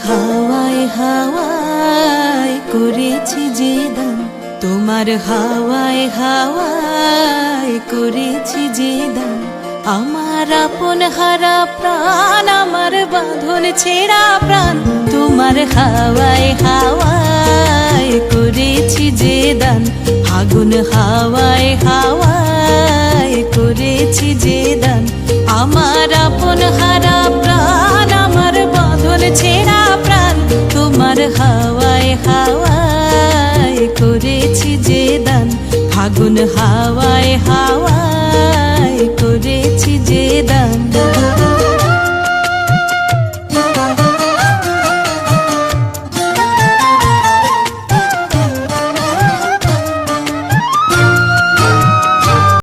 হাওয়ায় হাওয়ায় করেছি যে দান, তোমার হাওয়ায় হাওয়ায় করেছি যে দান। আমার আপন হারা প্রাণ, আমার বাঁধন ছেঁড়া প্রাণ, তোমার হাওয়ায় হাওয়ায় করেছি যে দান। আগুন হাওয়ায় হাওয়ায় করেছি যে দান। আমার আপন হারা প্রাণ, আমার বাঁধন ছেঁড়া প্রাণ, তোমার হাওয়ায় হাওয়ায় করেছি যে দান। ফাগুন হাওয়ায় হাওয়ায়